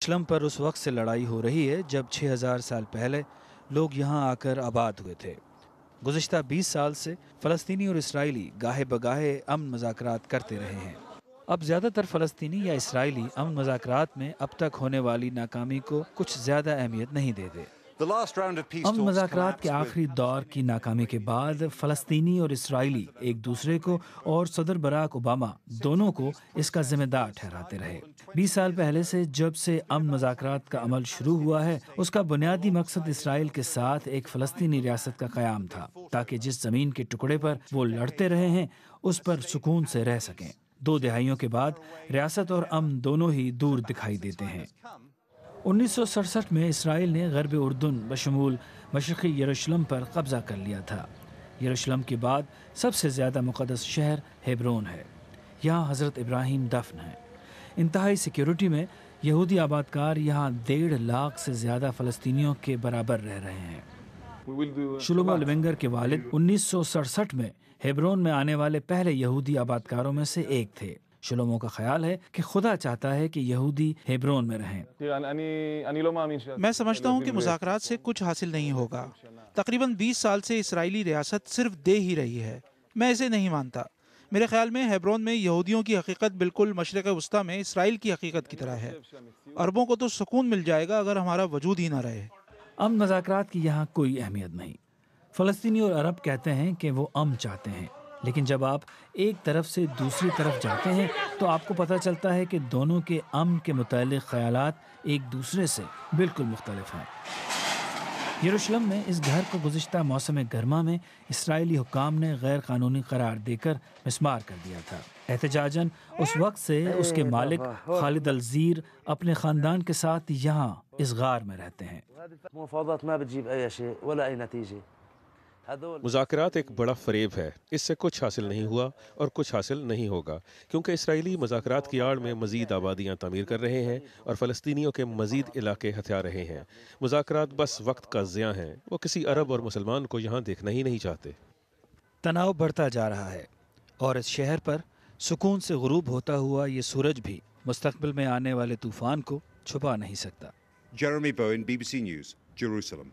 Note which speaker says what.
Speaker 1: یروشلم پر اس وقت سے لڑائی ہو رہی ہے جب 6000 سال پہلے لوگ یہاں آ کر آباد ہوئے تھے۔ گزشتہ 20 سال سے فلسطینی اور اسرائیلی گاہے بگاہے امن مذاکرات کرتے رہے ہیں۔ اب زیادہ تر فلسطینی یا اسرائیلی امن مذاکرات میں اب تک ہونے والی ناکامی کو کچھ زیادہ اہمیت نہیں دیتے۔ امن مذاکرات کے آخری دور کی ناکامی کے بعد فلسطینی اور اسرائیلی ایک دوسرے کو اور صدر براک اوباما دونوں کو اس کا ذمہ دار ٹھہراتے رہے۔ 20 سال پہلے سے جب سے امن مذاکرات کا عمل شروع ہوا ہے، اس کا بنیادی مقصد اسرائیل کے ساتھ ایک فلسطینی ریاست کا قیام تھا، تاکہ جس زمین کے ٹکڑے پر وہ لڑتے رہے ہیں اس پر سکون سے رہ سکیں۔ 2 دہائیوں کے بعد ریاست اور امن دونوں ہی دور دکھائی دیتے ہیں۔ 1967 میں اسرائیل نے غرب اردن بشمول مشرقی یروشلم پر قبضہ کر لیا تھا۔ یروشلم کے بعد سب سے زیادہ مقدس شہر ہیبرون ہے۔ یہاں حضرت ابراہیم دفن ہیں۔ انتہائی سیکیورٹی میں یہودی آبادکار یہاں 1.5 لاکھ سے زیادہ فلسطینیوں کے برابر رہ رہے ہیں۔ شلومو لوینگر کے والد 1967 میں ہیبرون میں آنے والے پہلے یہودی آبادکاروں میں سے ایک تھے۔ شلومو کا خیال ہے کہ خدا چاہتا ہے کہ یہودی ہیبرون میں رہیں۔
Speaker 2: میں سمجھتا ہوں کہ مذاکرات سے کچھ حاصل نہیں ہوگا۔ تقریباً 20 سال سے اسرائیلی ریاست صرف دے ہی رہی ہے۔ میں اسے نہیں مانتا۔ میرے خیال میں ہیبرون میں یہودیوں کی حقیقت بالکل مشرق وسطیٰ میں اسرائیل کی حقیقت کی طرح ہے۔ عربوں کو تو سکون مل جائے گا اگر ہمارا وجود ہی نہ رہے۔
Speaker 1: امن مذاکرات کی یہاں کوئی اہمیت نہیں۔ فلسطینی اور عرب کہتے ہیں کہ وہ امن چاہتے ہیں، لیکن جب آپ ایک طرف سے دوسری طرف جاتے ہیں تو آپ کو پتہ چلتا ہے کہ دونوں کے امن کے متعلق خیالات ایک دوسرے سے بالکل مختلف ہیں۔ یروشلم میں اس گھر کو گزشتہ موسم گرما میں اسرائیلی حکام نے غیر قانونی قرار دے کر مسمار کر دیا تھا۔ احتجاجاً اس وقت سے اس کے مالک خالد الزیر اپنے خاندان کے ساتھ یہاں اس غار میں رہتے ہیں۔
Speaker 3: مذاکرات ایک بڑا فریب ہے، اس سے کچھ حاصل نہیں ہوا اور کچھ حاصل نہیں ہوگا، کیونکہ اسرائیلی مذاکرات کی آڑ میں مزید آبادیاں تعمیر کر رہے ہیں اور فلسطینیوں کے مزید علاقے ہتھیا رہے ہیں۔ مذاکرات بس وقت کا ضیاع ہیں، وہ کسی عرب اور مسلمان کو یہاں دیکھنا ہی نہیں چاہتے۔
Speaker 1: تناؤ بڑھتا جا رہا ہے اور اس شہر پر سکون سے غروب ہوتا ہوا یہ سورج بھی مستقبل میں آنے والے طوفان کو چھپا نہیں سکتا۔
Speaker 4: Jeremy Bowen, BBC News, Jerusalem.